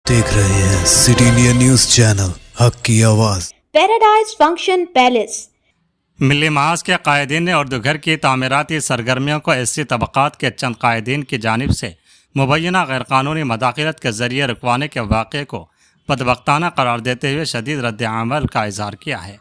देख रहे हैं सिटी इंडिया न्यूज चैनल, हक की आवाज। Paradise function palace. Milli Mahaz के कायदीन ने उर्दू घर की तामीराती सरगर्मियों को एससी तबक़ात के चंद कायदीन की जानिब से मुबैना गैरकानूनी मदाखलत के जरिए रुकवाने के वाक़े को बदबख्ताना करार देते हुए शदीद रद्द-ए-अमल का इजहार किया है।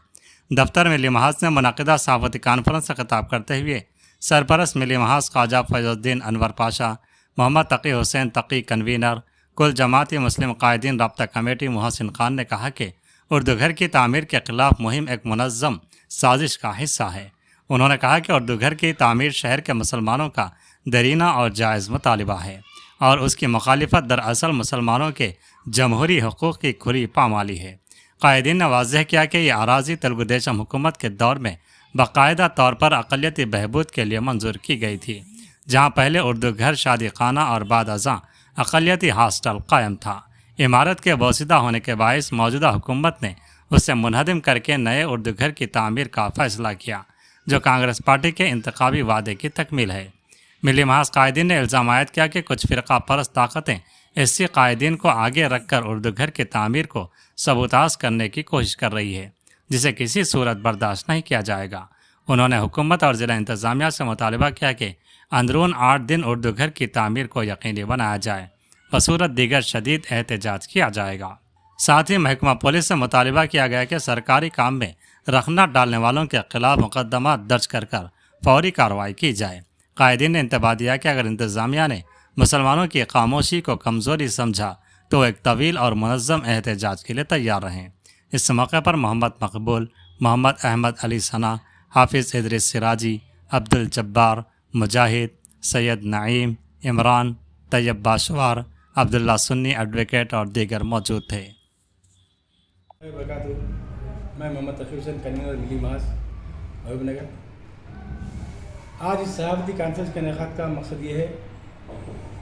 दफ्तर मिली महाज ने मुनक़िदा सहाफ़ती कॉन्फ्रेंस से खिताब करते हुए सरपरस्त मिली महाज ख्वाजा फैज़ुद्दीन अनवर पाशा, मोहम्मद तकी हुसैन तकी कन्वीनर, कुल जमाती मुस्लिम कायदीन राब्ता कमेटी मोहसिन खान ने कहा कि उर्दू घर की तामीर के ख़िलाफ़ मुहिम एक मुनज़्ज़म साजिश का हिस्सा है। उन्होंने कहा कि उर्दू घर की तामीर शहर के मुसलमानों का दरीना और जायज़ मुतालिबा है और उसकी मुखालिफत दरअसल मुसलमानों के जमहूरी हकूक़ की खुली पामाली है। कायदीन ने वाज़ह किया कि यह अराज़ी तेलुगु देशम हुकूमत के दौर में बाकायदा तौर पर अक़लियती बहबूद के लिए मंजूर की गई थी, जहाँ पहले उर्दू घर, शादी खाना और बाद अज़ां अक़लियती हॉस्टल कायम था। इमारत के बोसीदा होने के बायस मौजूदा हुकूमत ने उसे मुनहदम करके नए उर्दू घर की तामीर का फ़ैसला किया, जो कांग्रेस पार्टी के इंतखाबी वादे की तकमील है। मिली महाज कायदीन ने इल्ज़ाम आयद किया कि कुछ फ़िरका परस्त ताकतें एससी कायदीन को आगे रखकर उर्दू घर की तामीर को सबूताज़ करने की कोशिश कर रही है, जिसे किसी सूरत बर्दाश्त नहीं किया जाएगा। उन्होंने हुकूमत और ज़िला इंतज़ामिया से मुतालबा किया कि अंदरून 8 दिन उर्दू घर की तामीर को यकीनी बनाया जाए, बसूरत दीगर शदीद एहतजाज किया जाएगा। साथ ही महकमा पुलिस से मुतालबा किया गया कि सरकारी काम में रखना डालने वालों के खिलाफ मुकदमा दर्ज कर फौरी कार्रवाई की जाए। कायदीन ने इंतबाह दिया कि अगर इंतज़ामिया ने मुसलमानों की खामोशी को कमज़ोरी समझा तो एक तवील और मुनज़्ज़म एहतजाज के लिए तैयार रहें। इस मौके पर मोहम्मद मकबूल, मोहम्मद अहमद अली सना, हाफिज़ इदरीस सिराजी, अब्दुल जब्बार, मुजाहिद, सैयद नईम, इमरान, तैयब बाशवार, अब्दुल्ला सुन्नी एडवोकेट और दीगर मौजूद थे। मैं मोहम्मद तकी हुसैन कन्वीनर मिली महाज महबूबनगर। आज इस सहाफ़ती कॉन्फ्रेंस के इनेकाद का मकसद ये है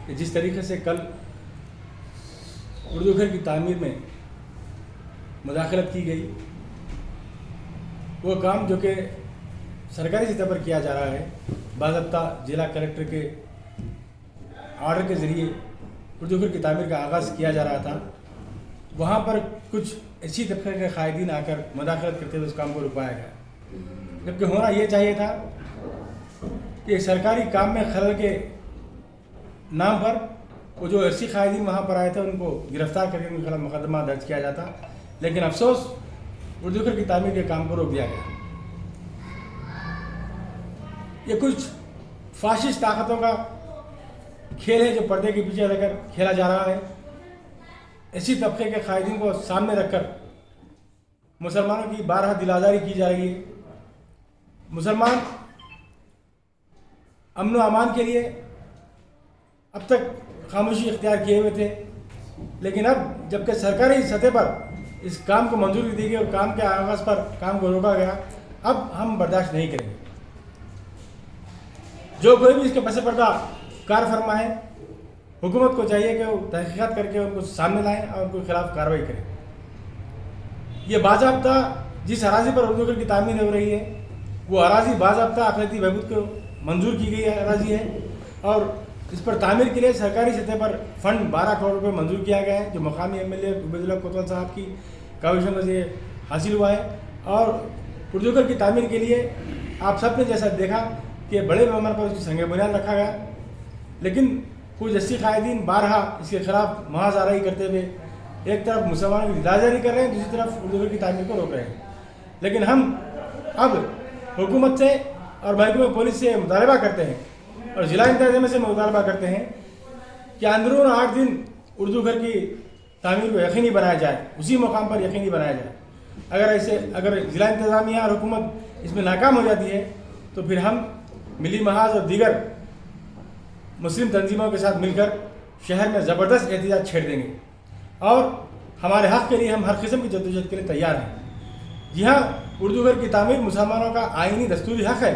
कि जिस तरीके से कल उर्दू घर की तामीर में मुदाखलत की गई, वो काम जो कि सरकारी सतह पर किया जा रहा है, बाज़ाब्ता जिला कलेक्टर के आर्डर के ज़रिए उर्दू घर की तामीर का आगाज़ किया जा रहा था, वहाँ पर कुछ ऐसी तबके के कायदीन आकर मुदाखलत करते हुए उस काम को रुकवाया गया। जबकि होना ये चाहिए था कि सरकारी काम में खलल के नाम पर वो जो ऐसी कायदीन वहाँ पर आए थे उनको गिरफ्तार करके उनके खिलाफ मुकदमा दर्ज किया जाता, लेकिन अफसोस उर्दू घर की तामीर के काम को रोक दिया गया। ये कुछ फाशिस्ट ताकतों का खेल है जो पर्दे के पीछे रहकर खेला जा रहा है। ऐसी तबके के कायदीन को सामने रखकर मुसलमानों की बारहा दिलाजारी की जा रही है। मुसलमान अमन व अमान के लिए अब तक खामोशी इख्तियार किए हुए थे, लेकिन अब जबकि सरकारी सतह पर इस काम को मंजूरी दी गई और काम के आगाज़ पर काम को रोका गया, अब हम बर्दाश्त नहीं करेंगे। जो कोई भी इसके पसे पर्दा कार फरमा है, हुकूमत को चाहिए कि वो तहकीकात करके उनको सामने लाएं और उनके खिलाफ कार्रवाई करें। ये बाज़ाब्ता जिस अराज़ी पर उर्दू घर की तामीर हो रही है, वो अराज़ी बाज़ाब्ता अक़लियती बहबूद को मंजूर की गई अराज़ी है और इस पर तामीर के लिए सरकारी सतह पर फ़ंड 12 करोड़ रुपये मंजूर किया गया है, जो मकामी एमएलए उबैदुल्लाह कोतवाल साहब की काविश में से हासिल हुआ है। और उर्दू घर की तामीर के लिए आप सब ने जैसा देखा कि बड़े पैमाने पर उसकी संग बुनियाद रखा गया, लेकिन कुछ अस्सी कायदीन बारहा इसके खिलाफ महाज़ाराई करते हुए एक तरफ मुसलमानों की दिलाजारी कर रहे हैं, दूसरी तरफ उर्दू घर की तामीर को रोक रहे हैं। लेकिन हम अब हुकूमत से और महकमे पुलिस से मुतालबा करते हैं और ज़िला इंतज़ामिया से मुतालबा करते हैं कि अंदरून 8 दिन उर्दू घर की तामीर को यकीनी बनाया जाए, उसी मुकाम पर यकीनी बनाया जाए। अगर ज़िला इंतज़ामिया और हुकूमत इसमें नाकाम हो जाती है तो फिर हम मिली महाज और दीगर मुस्लिम तंजीमों के साथ मिलकर शहर में ज़बरदस्त एहतजाज छेड़ देंगे और हमारे हक़ के लिए हम हर किस्म की जद्दोजहद के लिए तैयार हैं। जी हाँ, उर्दू घर की तामीर मुसलमानों का आईनी दस्तूरी हक़ है।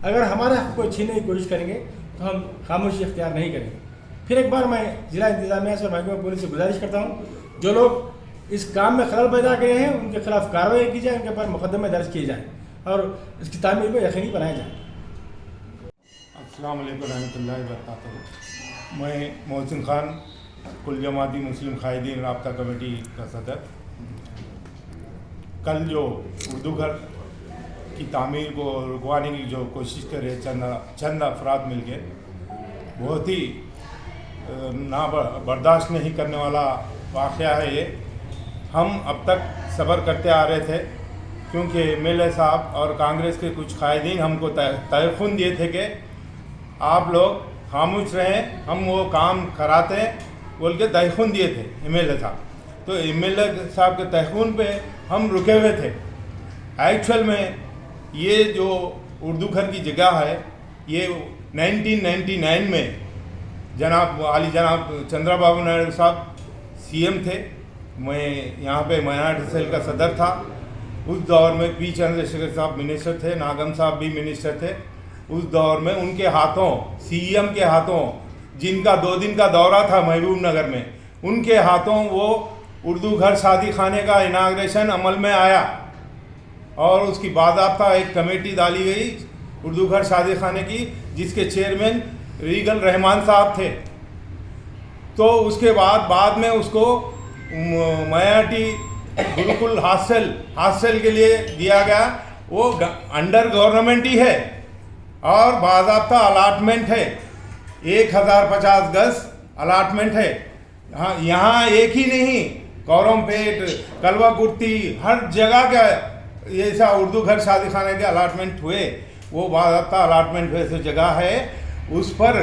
अगर हमारे हक़ को छीनने की कोशिश करेंगे तो हम खामोशी इख्तियार नहीं करेंगे। फिर एक बार मैं ज़िला इंतज़ामिया से और महकमा पुलिस से गुजारिश करता हूँ, जो लोग इस काम में खलल पैदा किए हैं उनके खिलाफ कार्रवाई की जाए, उनके पर मुकदमे दर्ज किए जाएँ और इसकी तामीर को यकीनी बनाया जाए। अस्सलाम वालेकुम रहमतुल्लाहि व बरकातहू। मैं मोहसिन खान कुल जमाती मुस्लिम कायदीन राब्ता कमेटी का सदर। कल जो उर्दू घर की तामीर को रुकवाने की जो कोशिश करे चंद अफराद मिल के, बहुत ही बर्दाश्त नहीं करने वाला वाक़या है ये। हम अब तक सब्र करते आ रहे थे क्योंकि MLA साहब और कांग्रेस के कुछ कायदीन हमको तयख़ुन दिए थे कि आप लोग खामोश रहें, हम वो काम कराते हैं बोल के तयख़ुन दिए थे MLA साहब। तो MLA साहब के तयख़ुन पे हम रुके हुए थे। एक्चुअल में ये जो उर्दू घर की जगह है ये 1999 में जनाब चंद्रबाबू नायडू साहब CM थे, मैं यहाँ पे माइनॉरिटी सेल का सदर था। उस दौर में P चंद्रशेखर साहब मिनिस्टर थे, नागम साहब भी मिनिस्टर थे। उस दौर में उनके हाथों, CM के हाथों, जिनका 2 दिन का दौरा था महबूब नगर में, उनके हाथों वो उर्दू घर शादी खाने का इनाग्रेशन अमल में आया और उसकी बाज़ाब्ता एक कमेटी डाली गई उर्दू घर शादी खाने की, जिसके चेयरमैन रीगल रहमान साहब थे। तो उसके बाद में उसको मायाटी गुरुकुल हॉस्टल के लिए दिया गया। वो अंडर गवर्नमेंट ही है और बाज़ाब्ता अलाटमेंट है, 1050 गज अलाटमेंट है। हाँ, यहाँ एक ही नहीं, कौरमपेट, कलवा कुर्ती, हर जगह का ऐसा उर्दू घर शादी खाने के अलाटमेंट हुए। वो बाज़ाब्ता अलाटमेंट वैसे जगह है, उस पर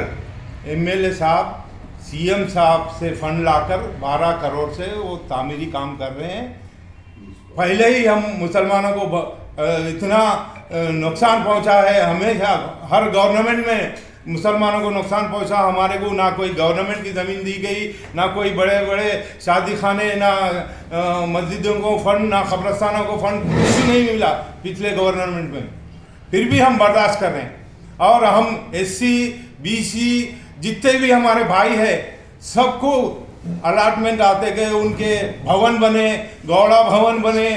MLA साहब CM साहब से फंड लाकर 12 करोड़ से वो तामीरी काम कर रहे हैं। पहले ही हम मुसलमानों को इतना नुकसान पहुंचा है, हमेशा हर गवर्नमेंट में मुसलमानों को नुकसान पहुंचा। हमारे को ना कोई गवर्नमेंट की ज़मीन दी गई, ना कोई बड़े बड़े शादी खाने, ना मस्जिदों को फंड, ना कब्रस्तानों को फंड, कुछ नहीं मिला पिछले गवर्नमेंट में। फिर भी हम बर्दाश्त कर रहे हैं और हम SC BC जितने भी हमारे भाई हैं सबको अलाटमेंट आते गए, उनके भवन बने, गौड़ा भवन बने,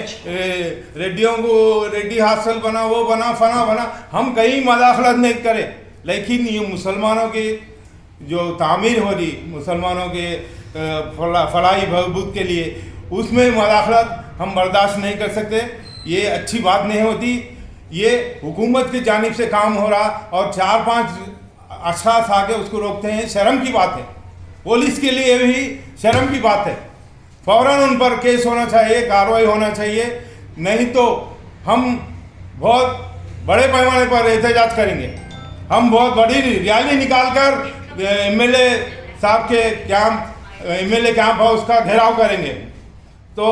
रेड्डियों को रेड्डी हॉस्टल बना, वो बना, फना बना। हम कहीं मदाखलत नहीं करें, लेकिन ये मुसलमानों की जो तामीर हो रही मुसलमानों के फलाही बहबूद के लिए, उसमें मदाखलत हम बर्दाश्त नहीं कर सकते। ये अच्छी बात नहीं होती। ये हुकूमत की जानिब से काम हो रहा और 4-5 अशख़ास आके उसको रोकते हैं, शर्म की बात है। पुलिस के लिए भी शर्म की बात है। फ़ौरन उन पर केस होना चाहिए, कार्रवाई होना चाहिए, नहीं तो हम बहुत बड़े पैमाने पर एहतजाज करेंगे। हम बहुत बड़ी रैली निकाल कर MLA साहब के MLA कैंप हाउस का घेराव करेंगे। तो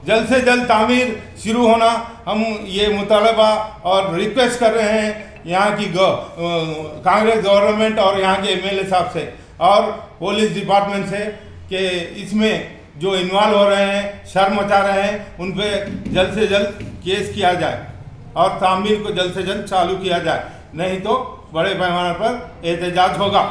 जल्द से जल्द तामीर शुरू होना, हम ये मुतालबा और रिक्वेस्ट कर रहे हैं यहाँ की कांग्रेस गवर्नमेंट और यहाँ के MLA साहब से और पुलिस डिपार्टमेंट से कि इसमें जो इन्वॉल्व हो रहे हैं, शर्म मचा रहे हैं, उन पर जल्द से जल्द केस किया जाए और तामीर को जल्द से जल्द चालू किया जाए, नहीं तो बड़े पैमाने पर एहतजाज होगा।